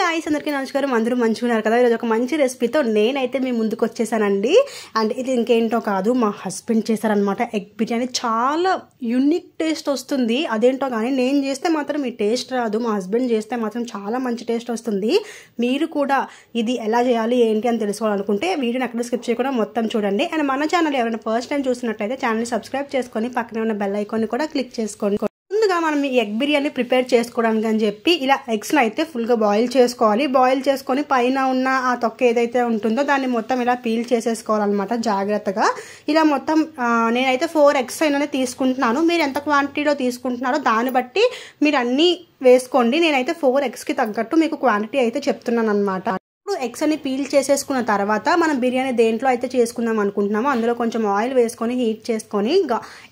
Guys అందరికీ నమస్కారం. అందరూ మంచిగా ఉన్నారు కదా. ఈరోజు ఒక మంచి రెసిపీతో నేనైతే మీ ముందుకు వచ్చేసానండి. అండ్ ఇది ఇంకేంటో కాదు, మా హస్బెండ్ చేశారనమాట ఎగ్ బిర్యానీ. చాలా యూనిక్ టేస్ట్ వస్తుంది. అదేంటో కానీ నేను చేస్తే మాత్రం ఈ టేస్ట్ రాదు, మా హస్బెండ్ చేస్తే మాత్రం చాలా మంచి టేస్ట్ వస్తుంది. మీరు కూడా ఇది ఎలా చేయాలి ఏంటి అని తెలుసుకోవాలనుకుంటే వీడియోని అక్కడ స్కిప్ చేయకుండా మొత్తం చూడండి. అండ్ మన ఛానల్ ఎవరైనా ఫస్ట్ టైం చూసినట్లయితే ఛానల్ని సబ్స్క్రైబ్ చేసుకొని పక్కనే ఉన్న బెల్ ఐకాన్ని కూడా క్లిక్ చేసుకోండి. ముందుగా మనం ఈ ఎగ్ బిర్యానీ ప్రిపేర్ చేసుకోవడానికి అని చెప్పి ఇలా ఎగ్స్ని అయితే ఫుల్గా బాయిల్ చేసుకోవాలి. బాయిల్ చేసుకొని పైన ఉన్న ఆ తొక్క ఏదైతే ఉంటుందో దాన్ని మొత్తం ఇలా పీల్ చేసేసుకోవాలన్నమాట జాగ్రత్తగా. ఇలా మొత్తం నేనైతే 4 ఎగ్స్ అయినా తీసుకుంటున్నాను. మీరు ఎంత క్వాంటిటీలో తీసుకుంటున్నారో దాన్ని బట్టి మీరు అన్నీ వేసుకోండి. నేనైతే 4 ఎగ్స్కి తగ్గట్టు మీకు క్వాంటిటీ అయితే చెప్తున్నాను అనమాట. ఎగ్స్ అని పీల్ చేసేసుకున్న తర్వాత మనం బిర్యానీ దేంట్లో అయితే చేసుకుందాం అనుకుంటున్నామో అందులో కొంచెం ఆయిల్ వేసుకొని హీట్ చేసుకొని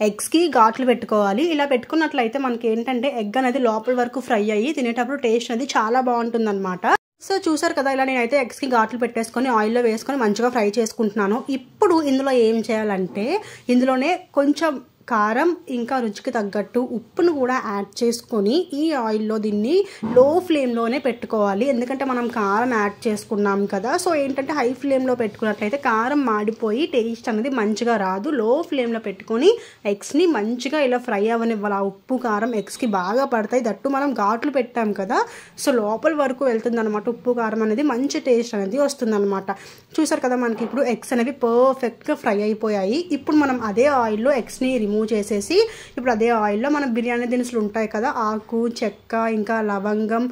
ఎగ్స్కి ఘాట్లు పెట్టుకోవాలి. ఇలా పెట్టుకున్నట్లయితే మనకి ఏంటంటే ఎగ్ అనేది లోపల వరకు ఫ్రై అయ్యి తినేటప్పుడు టేస్ట్ అనేది చాలా బాగుంటుంది అనమాట. సో చూసారు కదా, ఇలా నేనైతే ఎగ్స్కి ఘాట్లు పెట్టేసుకొని ఆయిల్లో వేసుకొని మంచిగా ఫ్రై చేసుకుంటున్నాను. ఇప్పుడు ఇందులో ఏం చేయాలంటే ఇందులోనే కొంచెం కారం ఇంకా రుచికి తగ్గట్టు ఉప్పును కూడా యాడ్ చేసుకొని ఈ ఆయిల్లో దీన్ని లో ఫ్లేమ్లోనే పెట్టుకోవాలి. ఎందుకంటే మనం కారం యాడ్ చేసుకున్నాం కదా. సో ఏంటంటే హై ఫ్లేమ్లో పెట్టుకున్నట్లయితే కారం మాడిపోయి టేస్ట్ అనేది మంచిగా రాదు. లో ఫ్లేమ్లో పెట్టుకొని ఎగ్స్ని మంచిగా ఇలా ఫ్రై అవ్వనివ్వాలి. ఆ ఉప్పు కారం ఎగ్స్కి బాగా పడతాయి. దట్టు మనం ఘాట్లు పెట్టాం కదా, సో లోపల వరకు వెళ్తుంది అనమాట. ఉప్పు కారం అనేది మంచి టేస్ట్ అనేది వస్తుంది అనమాట. చూసారు కదా, మనకి ఇప్పుడు ఎగ్స్ అనేవి పర్ఫెక్ట్గా ఫ్రై అయిపోయాయి. ఇప్పుడు మనం అదే ఆయిల్లో ఎగ్స్ని రిమూవ్ చేసేసి ఇప్పుడు అదే ఆయిల్లో మనం బిర్యానీ దినుసులు ఉంటాయి కదా, ఆకు, చెక్క, ఇంకా లవంగం,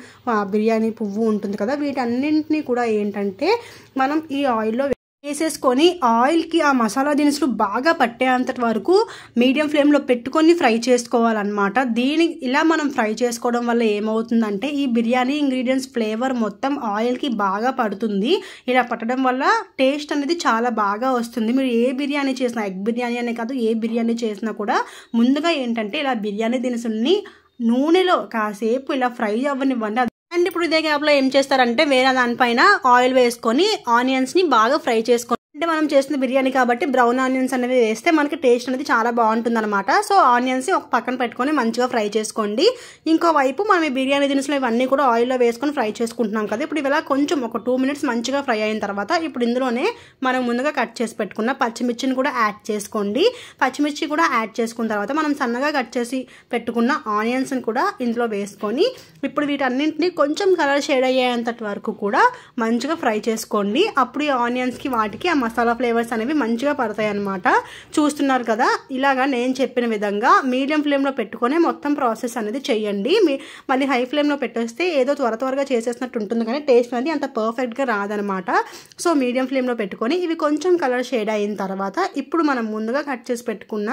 బిర్యానీ పువ్వు ఉంటుంది కదా, వీటన్నింటినీ కూడా ఏంటంటే మనం ఈ ఆయిల్లో వేసేసుకొని ఆయిల్కి ఆ మసాలా దినుసులు బాగా పట్టేంతటి వరకు మీడియం ఫ్లేమ్లో పెట్టుకొని ఫ్రై చేసుకోవాలన్నమాట. ఇలా మనం ఫ్రై చేసుకోవడం వల్ల ఏమవుతుందంటే ఈ బిర్యానీ ఇంగ్రీడియంట్స్ ఫ్లేవర్ మొత్తం ఆయిల్కి బాగా పడుతుంది. ఇలా పట్టడం వల్ల టేస్ట్ అనేది చాలా బాగా వస్తుంది. మీరు ఏ బిర్యానీ చేసినా, ఎగ్ బిర్యానీ అనే కాదు ఏ బిర్యానీ చేసినా కూడా ముందుగా ఏంటంటే ఇలా బిర్యానీ దినుసుల్ని నూనెలో కాసేపు ఇలా ఫ్రై అవ్వనివ్వండి. అండ్ ఇప్పుడు ఇదే గ్యాప్లో ఏం చేస్తారంటే వేరే దానిపైన ఆయిల్ వేసుకొని ఆనియన్స్ని బాగా ఫ్రై చేసుకోండి. అంటే మనం చేసిన బిర్యానీ కాబట్టి బ్రౌన్ ఆనియన్స్ అనేవి వేస్తే మనకి టేస్ట్ అనేది చాలా బాగుంటుంది అనమాట. సో ఆనియన్స్ ఒక పక్కన పెట్టుకొని మంచిగా ఫ్రై చేసుకోండి. ఇంకోవైపు మనం ఈ బిర్యానీ దినుసులు ఇవన్నీ కూడా ఆయిల్లో వేసుకొని ఫ్రై చేసుకుంటున్నాం కదా. ఇప్పుడు ఇలా కొంచెం ఒక 2 మినిట్స్ మంచిగా ఫ్రై అయిన తర్వాత ఇప్పుడు ఇందులోనే మనం ముందుగా కట్ చేసి పెట్టుకున్న పచ్చిమిర్చిని కూడా యాడ్ చేసుకోండి. పచ్చిమిర్చి కూడా యాడ్ చేసుకున్న తర్వాత మనం సన్నగా కట్ చేసి పెట్టుకున్న ఆనియన్స్ని కూడా ఇందులో వేసుకొని ఇప్పుడు వీటన్నింటినీ కొంచెం కలర్ షేడ్ అయ్యేంతటి వరకు కూడా మంచిగా ఫ్రై చేసుకోండి. అప్పుడు ఈ ఆనియన్స్కి వాటికి ఆ మసాలా ఫ్లేవర్స్ అనేవి మంచిగా పడతాయి అన్నమాట. చూస్తున్నారు కదా, ఇలాగా నేను చెప్పిన విధంగా మీడియం ఫ్లేమ్లో పెట్టుకొని మొత్తం ప్రాసెస్ అనేది చేయండి. మళ్ళీ హై ఫ్లేమ్లో పెట్టేస్తే ఏదో త్వరగా చేసేసినట్టు ఉంటుంది కానీ టేస్ట్ అనేది అంత పర్ఫెక్ట్గా రాదనమాట. సో మీడియం ఫ్లేమ్లో పెట్టుకొని ఇవి కొంచెం కలర్ షేడ్ అయిన తర్వాత ఇప్పుడు మనం ముందుగా కట్ చేసి పెట్టుకున్న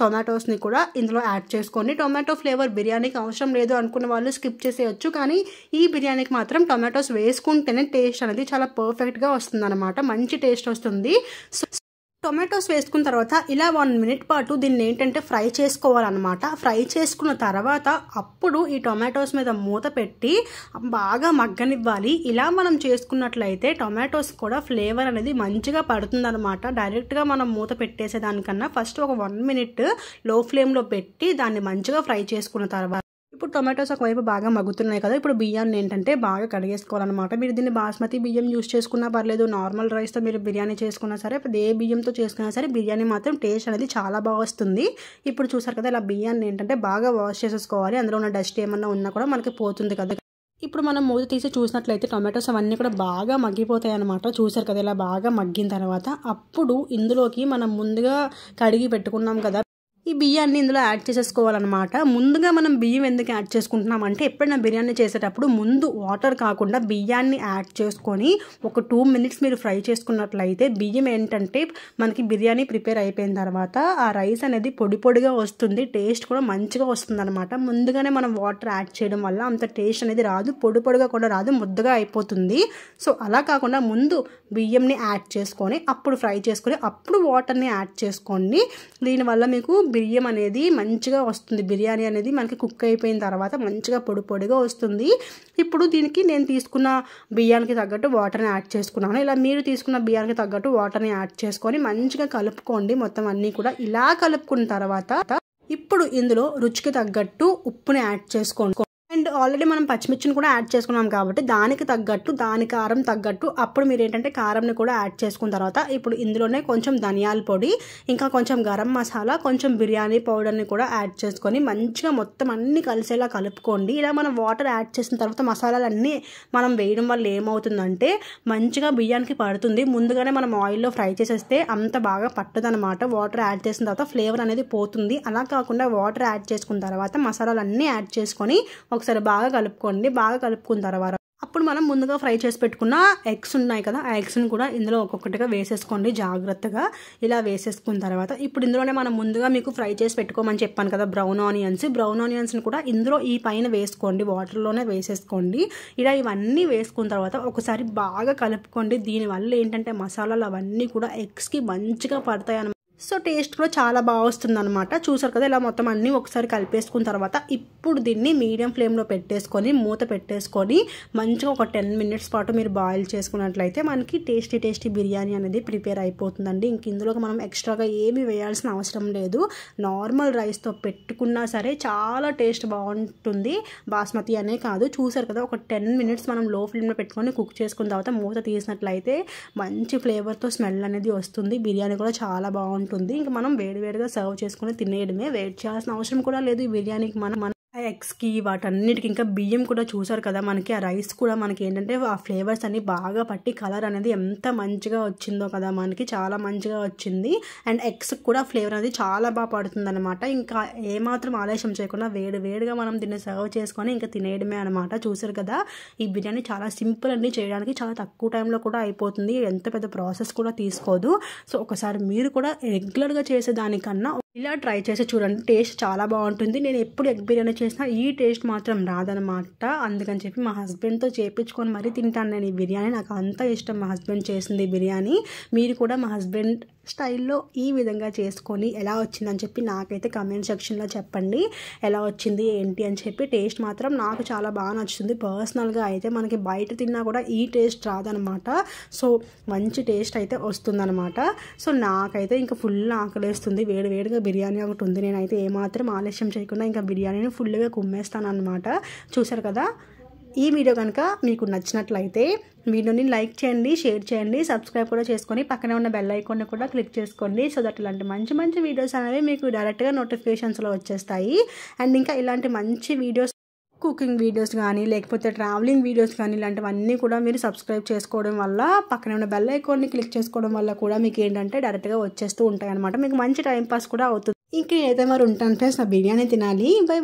టొమాటోస్ని కూడా ఇందులో యాడ్ చేసుకోండి. టొమాటో ఫ్లేవర్ బిర్యానీకి అవసరం లేదు అనుకున్న వాళ్ళు స్కిప్ చేసేయచ్చు, కానీ ఈ బిర్యానీకి మాత్రం టొమాటోస్ వేసుకుంటేనే టేస్ట్ అనేది చాలా పర్ఫెక్ట్గా వస్తుంది అనమాట. మంచి టేస్ట్ వస్తుంది. సో టొమాటోస్ వేసుకున్న తర్వాత ఇలా 1 మినిట్ పాటు దీన్ని ఏంటంటే ఫ్రై చేసుకోవాలన్నమాట. ఫ్రై చేసుకున్న తర్వాత అప్పుడు ఈ టొమాటోస్ మీద మూత పెట్టి బాగా మగ్గనివ్వాలి. ఇలా మనం చేసుకున్నట్లయితే టొమాటోస్ కూడా ఫ్లేవర్ అనేది మంచిగా పడుతుందన్నమాట. డైరెక్ట్గా మనం మూత పెట్టేసేదానికన్నా ఫస్ట్ ఒక 1 మినిట్ లో ఫ్లేమ్లో పెట్టి దాన్ని మంచిగా ఫ్రై చేసుకున్న తర్వాత ఇప్పుడు టొమాటోస్ ఒకవైపు బాగా మగ్గుతున్నాయి కదా. ఇప్పుడు బియ్యాన్ని ఏంటంటే బాగా కడిగేసుకోవాలన్నమాట. మీరు దీన్ని బాస్మతి బియ్యం యూస్ చేసుకున్నా పర్లేదు, నార్మల్ రైస్తో మీరు బిర్యానీ చేసుకున్నా సరే, ఏ బియ్యంతో చేసుకున్నా సరే బిర్యానీ మాత్రం టేస్ట్ అనేది చాలా బాగా వస్తుంది. ఇప్పుడు చూసారు కదా, ఇలా బియ్యాన్ని ఏంటంటే బాగా వాష్ చేసేసుకోవాలి. అందులో ఉన్న డస్ట్ ఏమన్నా ఉన్నా కూడా మనకి పోతుంది కదా. ఇప్పుడు మనం మూత తీసి చూసినట్లయితే టొమాటోస్ అవన్నీ కూడా బాగా మగ్గిపోతాయి అనమాట. చూసారు కదా, ఇలా బాగా మగ్గిన తర్వాత అప్పుడు ఇందులోకి మనం ముందుగా కడిగి పెట్టుకున్నాం కదా ఈ బియ్యాన్ని ఇందులో యాడ్ చేసేసుకోవాలన్నమాట. ముందుగా మనం బియ్యం ఎందుకు యాడ్ చేసుకుంటున్నాం అంటే ఎప్పుడైనా బిర్యానీ చేసేటప్పుడు ముందు వాటర్ కాకుండా బియ్యాన్ని యాడ్ చేసుకొని ఒక 2 మినిట్స్ మీరు ఫ్రై చేసుకున్నట్లయితే బియ్యం ఏంటంటే మనకి బిర్యానీ ప్రిపేర్ అయిపోయిన తర్వాత ఆ రైస్ అనేది పొడి పొడిగా వస్తుంది. టేస్ట్ కూడా మంచిగా వస్తుంది అనమాట. ముందుగానే మనం వాటర్ యాడ్ చేయడం వల్ల అంత టేస్ట్ అనేది రాదు, పొడి పొడిగా కూడా రాదు, ముద్దగా అయిపోతుంది. సో అలా కాకుండా ముందు బియ్యంని యాడ్ చేసుకొని అప్పుడు ఫ్రై చేసుకొని అప్పుడు వాటర్ని యాడ్ చేసుకోండి. దీనివల్ల మీకు బియ్యం అనేది మంచిగా వస్తుంది. బిర్యానీ అనేది మనకి కుక్ అయిపోయిన తర్వాత మంచిగా పొడి పొడిగా వస్తుంది. ఇప్పుడు దీనికి నేను తీసుకున్న బియ్యానికి తగ్గట్టు వాటర్ని యాడ్ చేసుకున్నాను. ఇలా మీరు తీసుకున్న బియ్యానికి తగ్గట్టు వాటర్ని యాడ్ చేసుకొని మంచిగా కలుపుకోండి. మొత్తం అన్నీ కూడా ఇలా కలుపుకున్న తర్వాత ఇప్పుడు ఇందులో రుచికి తగ్గట్టు ఉప్పుని యాడ్ చేసుకోండి. అండ్ ఆల్రెడీ మనం పచ్చిమిర్చిని కూడా యాడ్ చేసుకున్నాం కాబట్టి దానికి తగ్గట్టు దాని కారం తగ్గట్టు అప్పుడు మీరు ఏంటంటే కారంని కూడా యాడ్ చేసుకున్న తర్వాత ఇప్పుడు ఇందులోనే కొంచెం ధనియాల పొడి, ఇంకా కొంచెం గరం మసాలా, కొంచెం బిర్యానీ పౌడర్ని కూడా యాడ్ చేసుకొని మంచిగా మొత్తం అన్నీ కలిసేలా కలుపుకోండి. ఇలా మనం వాటర్ యాడ్ చేసిన తర్వాత మసాలాలన్నీ మనం వేయడం వల్ల ఏమవుతుందంటే మంచిగా బియ్యానికి పడుతుంది. ముందుగానే మనం ఆయిల్లో ఫ్రై చేసేస్తే అంత బాగా పట్టదనమాట. వాటర్ యాడ్ చేసిన తర్వాత ఫ్లేవర్ అనేది పోతుంది. అలా కాకుండా వాటర్ యాడ్ చేసుకున్న తర్వాత మసాలాలన్నీ యాడ్ చేసుకొని ఒకసారి బాగా కలుపుకోండి. బాగా కలుపుకున్న తర్వాత అప్పుడు మనం ముందుగా ఫ్రై చేసి పెట్టుకున్న ఎగ్స్ ఉన్నాయి కదా, ఆ ఎగ్స్ని కూడా ఇందులో ఒక్కొక్కటిగా వేసేసుకోండి జాగ్రత్తగా. ఇలా వేసేసుకున్న తర్వాత ఇప్పుడు ఇందులోనే మనం ముందుగా మీకు ఫ్రై చేసి పెట్టుకోమని చెప్పాను కదా బ్రౌన్ ఆనియన్స్ని కూడా ఇందులో ఈ పైన వేసుకోండి, వాటర్లోనే వేసేసుకోండి. ఇలా ఇవన్నీ వేసుకున్న తర్వాత ఒకసారి బాగా కలుపుకోండి. దీనివల్ల ఏంటంటే మసాలాలు అవన్నీ కూడా ఎగ్స్కి మంచిగా పడతాయి అన్నమాట. సో టేస్ట్ కూడా చాలా బాగా వస్తుంది అనమాట. చూసారు కదా, ఇలా మొత్తం అన్నీ ఒకసారి కలిపేసుకున్న తర్వాత ఇప్పుడు దీన్ని మీడియం ఫ్లేమ్లో పెట్టేసుకొని మూత పెట్టేసుకొని మంచిగా ఒక 10 minutes పాటు మీరు బాయిల్ చేసుకున్నట్లయితే మనకి టేస్టీ బిర్యానీ అనేది ప్రిపేర్ అయిపోతుందండి. ఇంక ఇందులోకి మనం ఎక్స్ట్రాగా ఏమీ వేయాల్సిన అవసరం లేదు. నార్మల్ రైస్తో పెట్టుకున్నా సరే చాలా టేస్ట్ బాగుంటుంది. బాస్మతి అనే కాదు. చూసారు కదా, ఒక 10 minutes మనం లో ఫ్లేమ్లో పెట్టుకొని కుక్ చేసుకున్న తర్వాత మూత తీసినట్లయితే మంచి ఫ్లేవర్తో స్మెల్ అనేది వస్తుంది. బిర్యానీ కూడా చాలా బాగుంటుంది. ఇంకా మనం వేడివేడిగా సర్వ్ చేసుకుని తినేయడమే. వెయిట్ చేయాల్సిన అవసరం కూడా లేదు ఈ బిర్యానీకి. మన ఎగ్స్కి వాటన్నిటికి ఇంకా బియ్యం కూడా చూసారు కదా, మనకి ఆ రైస్ కూడా మనకి ఏంటంటే ఆ ఫ్లేవర్స్ అన్ని బాగా పట్టి కలర్ అనేది ఎంత మంచిగా వచ్చిందో కదా, మనకి చాలా మంచిగా వచ్చింది. అండ్ ఎగ్స్ కూడా ఫ్లేవర్ అనేది చాలా బాగా పడుతుంది అనమాట. ఇంకా ఏమాత్రం ఆలస్యం చేయకుండా వేడివేడిగా మనం దీన్ని సర్వ్ చేసుకొని ఇంకా తినేయడమే అనమాట. చూసారు కదా, ఈ బిర్యానీ చాలా సింపుల్ అండి చేయడానికి. చాలా తక్కువ టైంలో కూడా అయిపోతుంది. ఎంత పెద్ద ప్రాసెస్ కూడా తీసుకోదు. సో ఒకసారి మీరు కూడా రెగ్యులర్గా చేసేదానికన్నా ఇలా ట్రై చేసి చూడండి. టేస్ట్ చాలా బాగుంటుంది. నేను ఎప్పుడు ఎగ్ బిర్యానీ చేసినా ఈ టేస్ట్ మాత్రం రాదనమాట. అందుకని చెప్పి మా హస్బెండ్తో చేయించుకొని మరీ తింటాను నేను ఈ బిర్యానీ. నాకు అంత ఇష్టం మా హస్బెండ్ చేసింది బిర్యానీ. మీరు కూడా మా హస్బెండ్ స్టైల్లో ఈ విధంగా చేసుకొని ఎలా వచ్చిందని చెప్పి నాకైతే కమెంట్ సెక్షన్లో చెప్పండి. ఎలా వచ్చింది ఏంటి అని చెప్పి. టేస్ట్ మాత్రం నాకు చాలా బాగా నచ్చుతుంది. పర్సనల్గా అయితే మనకి బయట తిన్నా కూడా ఈ టేస్ట్ రాదనమాట. సో మంచి టేస్ట్ అయితే వస్తుందన్నమాట. సో నాకైతే ఇంకా ఫుల్ ఆకలేస్తుంది. వేడివేడిగా బిర్యానీ ఒకటి ఉంది. నేనైతే ఏమాత్రం ఆలస్యం చేయకుండా ఇంకా బిర్యానీని ఫుల్గా కుమ్మేస్తాను అనమాట. చూసారు కదా, ఈ వీడియో కనుక మీకు నచ్చినట్లయితే వీడియోని లైక్ చేయండి, షేర్ చేయండి, సబ్స్క్రైబ్ కూడా చేసుకొని పక్కనే ఉన్న బెల్ ఐకాన్ని కూడా క్లిక్ చేసుకోండి. సో దట్ ఇలాంటి మంచి వీడియోస్ అనేవి మీకు డైరెక్ట్గా నోటిఫికేషన్స్లో వచ్చేస్తాయి. అండ్ ఇంకా ఇలాంటి మంచి వీడియోస్, కుకింగ్ వీడియోస్ కానీ లేకపోతే ట్రావెలింగ్ వీడియోస్ కానీ ఇలాంటివన్నీ కూడా మీరు సబ్స్క్రైబ్ చేసుకోవడం వల్ల, పక్కనే ఉన్న బెల్ ఐకాన్ని క్లిక్ చేసుకోవడం వల్ల కూడా మీకు ఏంటంటే డైరెక్ట్గా వచ్చేస్తూ ఉంటాయి అనమాట. మీకు మంచి టైంపాస్ కూడా అవుతుంది. ఇంక ఏదైతే మరి ఉంటాను ఫ్రెండ్స్, నా బిర్యానీ తినాలి. బై.